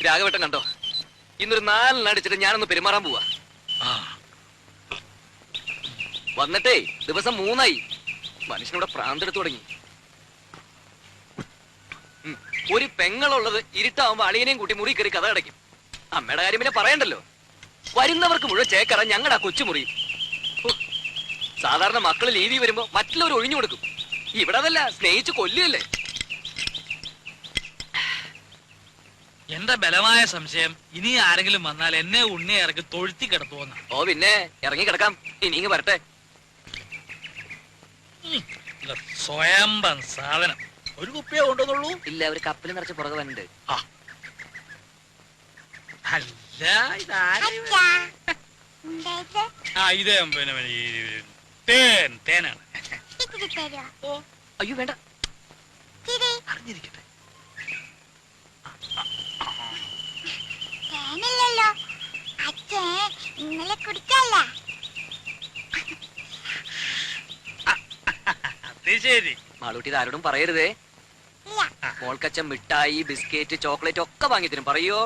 രാഘവട്ടം കണ്ടോ? ഇന്നൊരു 4 അടിച്ചിട്ട് ഞാനൊന്ന് പെരുമാറാൻ പോവാ. വന്നിട്ടേ ദിവസം 3 മനുഷ്യനോട് പ്രാന്തെടുത്തു തുടങ്ങി. ഒരു പെങ്ങളുള്ളത് ഇരുട്ടാവുമ്പോ അളിയനെയും കൂട്ടി മുറി കയറി കഥ അടയ്ക്കും. അമ്മയുടെ കാര്യം പിന്നെ പറയണ്ടല്ലോ. വരുന്നവർക്ക് മുഴുവൻ ചേക്കറ ഞങ്ങളുടെ കൊച്ചുമുറി. സാധാരണ മക്കള് ലീവി വരുമ്പോ മറ്റുള്ളവർ ഒഴിഞ്ഞു കൊടുക്കും. ഇവിടെ അതല്ല, സ്നേഹിച്ച് കൊല്ലുകയല്ലേ. എന്റെ ബലമായ സംശയം ഇനി ആരെങ്കിലും വന്നാൽ എന്നെ ഉണ്ണിയെ ഇറക്കി തൊഴുത്തി കിടത്തുവന്ന. ഓ പിന്നെ ഇറങ്ങി കിടക്കാം. ഇനി വരട്ടെ. സ്വയംഭം സാധനം. ഒരു കുപ്പിയെ കൊണ്ടുവന്നുള്ളൂ? ഇല്ല, ഒരു കപ്പിൽ നിറച്ച് പുറകെ വന്നിട്ട്. അല്ല ഇത് പിന്നെ തേനാണ്. അയ്യോ വേണ്ട, അറിഞ്ഞിരിക്കട്ടെ. ഇന്നലെ കുടിക്കല്ല. ശരി മാളൂട്ടി ആരോടും പറയരുതേ. മോൾക്കച്ചൻ മിഠായി, ബിസ്ക്കറ്റ്, ചോക്ലേറ്റ് ഒക്കെ വാങ്ങി തരും. പറയോ?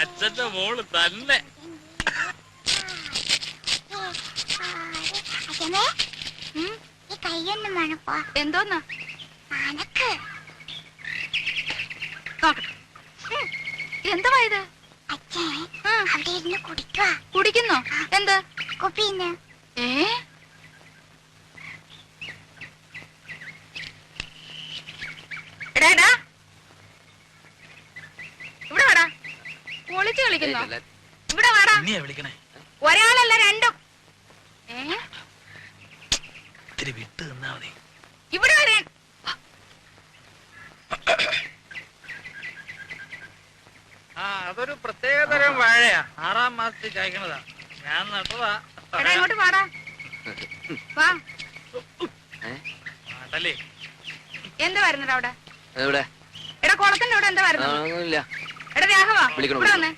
അച്ഛന്റെ മോള് തന്നെ. എന്തോന്നാ എന്തുവാ ഇത്? അവിടെ ഇരുന്ന് കുടിക്കുന്നോ? എന്ത് കുപ്പിന്ന്? ഇവിടെ വാടാ. പൊളിച്ച് കളിക്കുന്നോ? ഇവിടെ വാടാ. വിളിക്കണേ. ഒരാളല്ല രണ്ടും. ഇത്തിരി വിട്ട് നിന്നാ മതി. ഇവിടെ വരാൻ. അതൊരു പ്രത്യേകതരം വാഴയാ. 6ാം മാസത്തിൽ കായ്ക്കണതാ. ഞാൻ നട്ടതാ. ഇങ്ങോട്ട് പാടാ. വാ. എന്താ വരുന്നത് അവിടെ? എടാ കുളത്തിന്റെ അവിടെ എന്താ വരുന്നത്? എടാ രാഘവ, ഇവിടെ വന്നേ.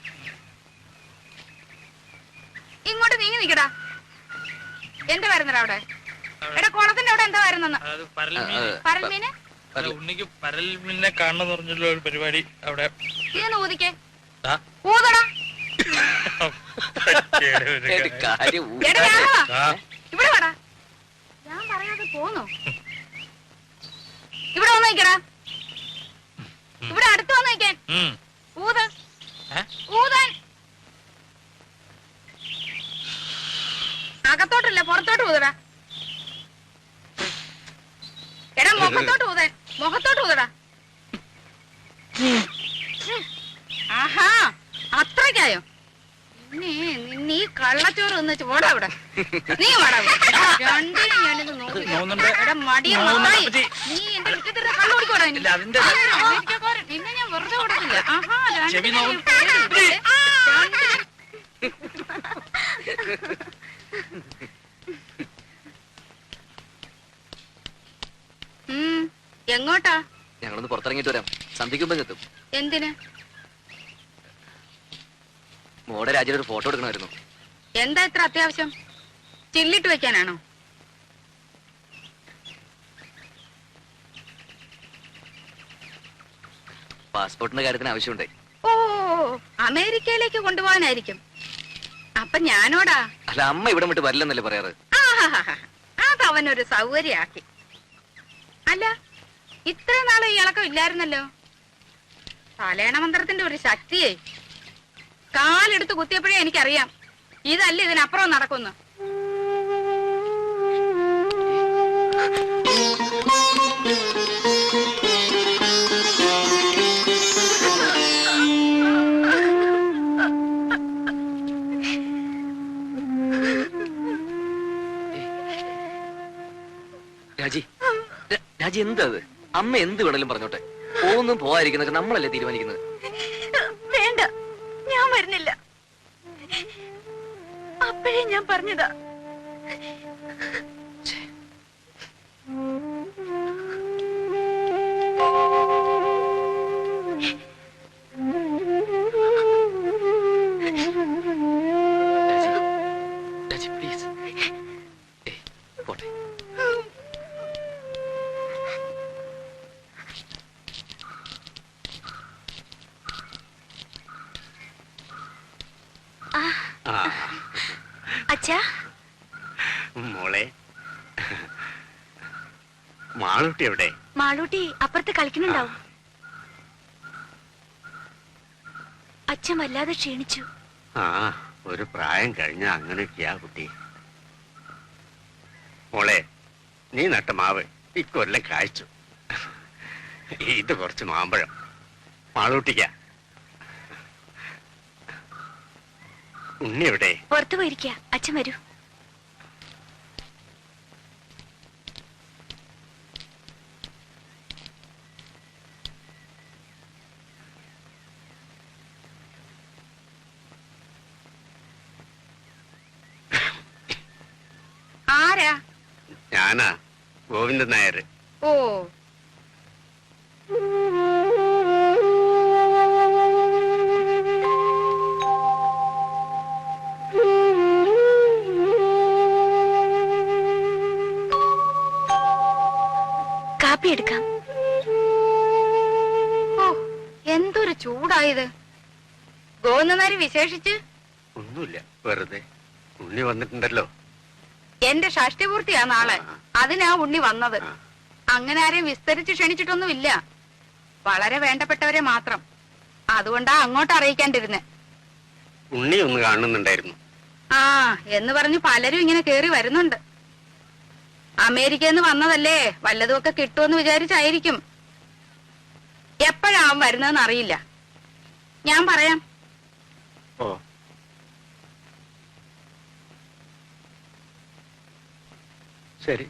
ഇങ്ങോട്ട് നീങ്ങി നിക്കടാ. എന്താ വരുന്നത് അവിടെ? എടാ കുളത്തിന്റെ അവിടെ എന്താ വരുന്നെന്ന്? പരൽമീന്. ഉണ്ണിക്ക് പരൽമീനെ കാണണമെന്ന് പറഞ്ഞല്ലോ ഒരു പരിപാടി അവിടെ. ഇതൊന്ന് ഊതിക്കേ. ഊതടാ. ഇവിടെ വാടാ. ഞാൻ പറയാതെ പോന്നോ? ഇവിടെ വന്ന് നിക്കടാ. ഇവിടെ അടുത്ത് വന്ന് നിക്കാൻ. ഊത്. ഊതാൻ. അകത്തോട്ടല്ല പുറത്തോട്ട് ഊതടാ. എടാ മുഖത്തോട്ട് ഊതാൻ. മുഖത്തോട്ട് ഊതടാ. ആഹാ, അത്രയ്ക്കായോ? നീ കള്ളച്ചോറ് ഒന്ന് ചോടാ ഇവിടെ. നീ വാടാ. രണ്ടിനും ഞാനിത് നോക്കിടാ. മടിയ നീ എന്റെ മുറ്റത്തിട്ട് കള്ളുപിടിക്കോടാ. നിന്നെ ഞാൻ വെറുതെ കൊടുക്കില്ല. ആഹാ, എങ്ങോട്ടാ? ഞങ്ങളൊന്ന് പുറത്തിറങ്ങിട്ട് വരാം. സന്ധിക്കുമ്പോ എത്തും. എന്തിന്? മോടെ രാജ്യത്ത് ഒരു ഫോട്ടോ എടുക്കണമായിരുന്നു. എന്താ ഇത്ര അത്യാവശ്യം? ചില്ലിട്ട് വെക്കാനാണോ? പാസ്പോർട്ടിന്റെ കാര്യത്തിന് ആവശ്യമുണ്ടേ. ഓ, അമേരിക്കയിലേക്ക് കൊണ്ടുപോകാനായിരിക്കും. അപ്പൊ ഞാനോടാ? അല്ല, അമ്മ ഇവിടെ വിട്ട് വരില്ലെന്നല്ലേ പറയാറ്. അതവനൊരു സൗകര്യാക്കി. അല്ല, ഇത്ര നാളെ ഈ ഇളക്കം ഇല്ലായിരുന്നല്ലോ. തലേണ മന്ത്രത്തിന്റെ ഒരു ശക്തിയെ കാലെടുത്ത് കുത്തിയപ്പോഴേ എനിക്കറിയാം ഇതല്ല ഇതിനപ്പുറം നടക്കുന്നു. രാജി എന്താ അത്? അമ്മ എന്ത് വേണേലും പറഞ്ഞോട്ടെ. ഒന്നും പോവാതിരിക്കുന്നൊക്കെ നമ്മളല്ലേ തീരുമാനിക്കുന്നത്. വേണ്ട, ഞാൻ വരുന്നില്ല. അപ്പോഴേ ഞാൻ പറഞ്ഞതാ. രാജി പ്ലീസ്. അച്ഛാ. മോളെ, മാളൂട്ടി എവിടെ? മാളൂട്ടി അപ്പുറത്ത് കളിക്കുന്നുണ്ടാവും. അച്ഛൻ വല്ലാതെ ക്ഷീണിച്ചു. ആ, ഒരു പ്രായം കഴിഞ്ഞ അങ്ങനെയൊക്കെയാ കുട്ടി. മോളെ, നീ നട്ട മാവ് ഇക്കൊല്ലം കായ്ച്ചു. ഇത് കുറച്ച് മാമ്പഴം മാളൂട്ടിക്ക. ഉണ്ണി എവിടെ? പുറത്തു പോയിരിക്ക. അച്ഛൻ വരൂ. ആരാ? ഞാനാ, ഗോവിന്ദൻ നായർ. ഓ, കാപ്പി എടുക്കാം. ഓ, എന്തൊരു ചൂടായത്. ഗോവിന്ദനാരി വിശേഷിച്ച് ഒന്നുമില്ല, വെറുതെ. ഉണ്ണി വന്നിട്ടുണ്ടല്ലോ. എന്റെ ഷഷ്ടിപൂർത്തിയാ നാളെ. അതിനാ ഉണ്ണി വന്നത്. അങ്ങനെ ആരെയും വിസ്തരിച്ച് ക്ഷണിച്ചിട്ടൊന്നുമില്ല. വളരെ വേണ്ടപ്പെട്ടവരെ മാത്രം. അതുകൊണ്ടാ അങ്ങോട്ട് അറിയിക്കാണ്ടിരുന്നെ. ഉണ്ണി ഒന്ന് കാണുന്നുണ്ടായിരുന്നു. ആ, എന്ന് പറഞ്ഞു പലരും ഇങ്ങനെ കേറി വരുന്നുണ്ട്. അമേരിക്കയിൽ നിന്ന് വന്നതല്ലേ, വല്ലതുമൊക്കെ കിട്ടുമെന്ന് വിചാരിച്ചായിരിക്കും. എപ്പോഴാവും വരുന്നതെന്ന് അറിയില്ല. ഞാൻ പറയാം. ഓ, ശരി.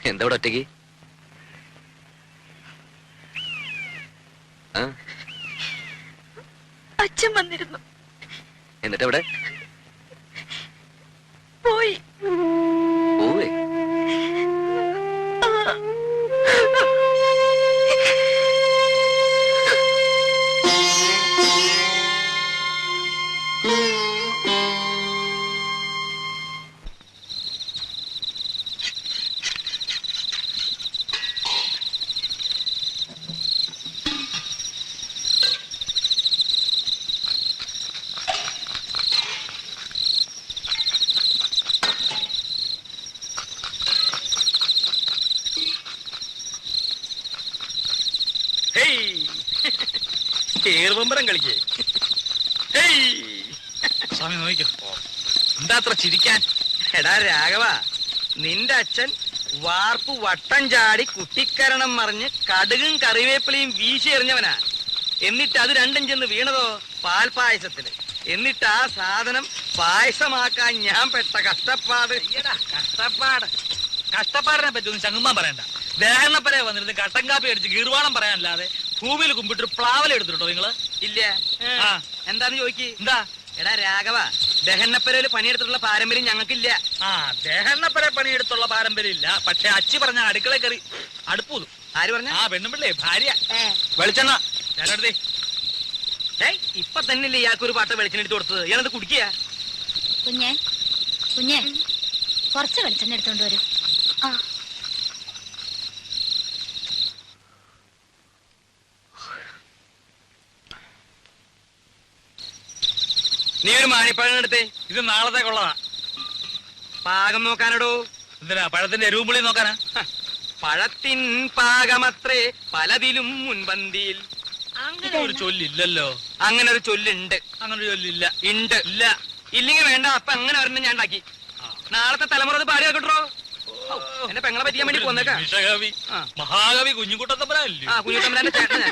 എന്താ ഇവിടെ ഒറ്റയ്ക്ക്? അച്ഛൻ വന്നിരുന്നു. എന്നിട്ട് എവിടെ പോയി. പോവേ? ഏർവമ്പരം കളിക്കേ. സ്വാമി നോക്കിക്കോ. എന്താ അത്ര ചിരിക്കാൻ? എടാ രാഘവ, നിന്റെ അച്ഛൻ വാർപ്പ് വട്ടം ചാടി കുട്ടിക്കരണം മറിഞ്ഞ് കടുകും കറിവേപ്പിലയും വീശി എറിഞ്ഞവനാ. എന്നിട്ട് അത് രണ്ടും ചെന്ന് വീണതോ പാൽപായസത്തില്. എന്നിട്ട് ആ സാധനം പായസമാക്കാൻ ഞാൻ പെട്ട കഷ്ടപ്പാട്. കഷ്ടപ്പാടിനെ പറ്റി ഒന്നും ചങ്ങുമ്മാൻ പറയണ്ട. ദേഹണ്ണപ്പരെ വന്നിരുന്ന് കട്ടൻ കാപ്പി അടിച്ച് ഗീർവാണം പറയാനല്ലാതെ ഭൂമിയിൽ കുമ്പിട്ട് പ്ലാവല എടുത്തിട്ടോ നിങ്ങള്? ഇല്ല. എന്താന്ന് ചോദിക്ക്. എന്താ? എടാ രാഘവ, ദഹന്നപ്പരയില് പണിയെടുത്തിട്ടുള്ള പാരമ്പര്യം ഞങ്ങൾക്കില്ല. ആ, ദേഹണ്ണപ്പരെ പണിയെടുത്തുള്ള പാരമ്പര്യം ഇല്ല. പക്ഷെ അച്ചി പറഞ്ഞ അടുക്കള കയറി അടുപ്പൂതും. ആര് പറഞ്ഞ? ആ, പെണ്ണുമ്പിള്ളേ ഭാര്യ. വെളിച്ചെണ്ണ ഞാനെടുത്തേ. ഇപ്പൊ തന്നെയല്ലേ ഇയാൾക്കൊരു പാട്ട വെളിച്ചെണ്ണ എടുത്ത് കൊടുത്തത്. ഇയാളത് കുടിക്കുക. കുഞ്ഞേ, കുഞ്ഞേ, കുറച്ച് വെളിച്ചെണ്ണ എടുത്തോണ്ട് വരും. ആ, നീ ഒരു മാണിപ്പഴം എടുത്തേ. ഇത് നാളത്തെ കൊള്ളതാ. പാകം നോക്കാനടോ. എന്തിനാ? പഴത്തിന്റെ എരിവും പുളി നോക്കാനാ? പഴത്തിൻ പാകമത്രേ പലതിലും മുൻപന്തിയിൽ. അങ്ങനെ ഒരു ചൊല്ലില്ലല്ലോ. അങ്ങനെ ഒരു ചൊല്ലുണ്ട്. അങ്ങനെ ഒരു ചൊല്ലില്ല. ഉണ്ട്. ഇല്ല. ഇല്ലെങ്കിൽ വേണ്ട. അപ്പൊ അങ്ങനെ ഒരെണ്ണം ഞാൻ ഉണ്ടാക്കി. നാളത്തെ തലമുറ അത് പാടി വെക്കട്ടോ. എന്നെ പെങ്ങളെ പറ്റിയാൻ വേണ്ടി പോന്നേക്കാം. വിഷകവി, മഹാകവി കുഞ്ഞുകുട്ടത്തമ്പലല്ലേ? ആ, കുഞ്ഞുത്തമ്പലാന്റെ ചേട്ടന്.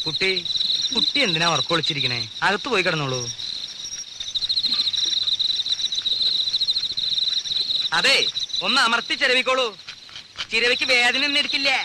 കുട്ടി കുട്ടി എന്തിനാ ഉറക്കൊളിച്ചിരിക്കണേ? അകത്ത് പോയി കിടന്നോളൂ. അതെ, ഒന്ന് അമർത്തി ചെലവിക്കോളൂ. ചിരവയ്ക്ക് വേദന ഒന്നും എടുക്കില്ലേ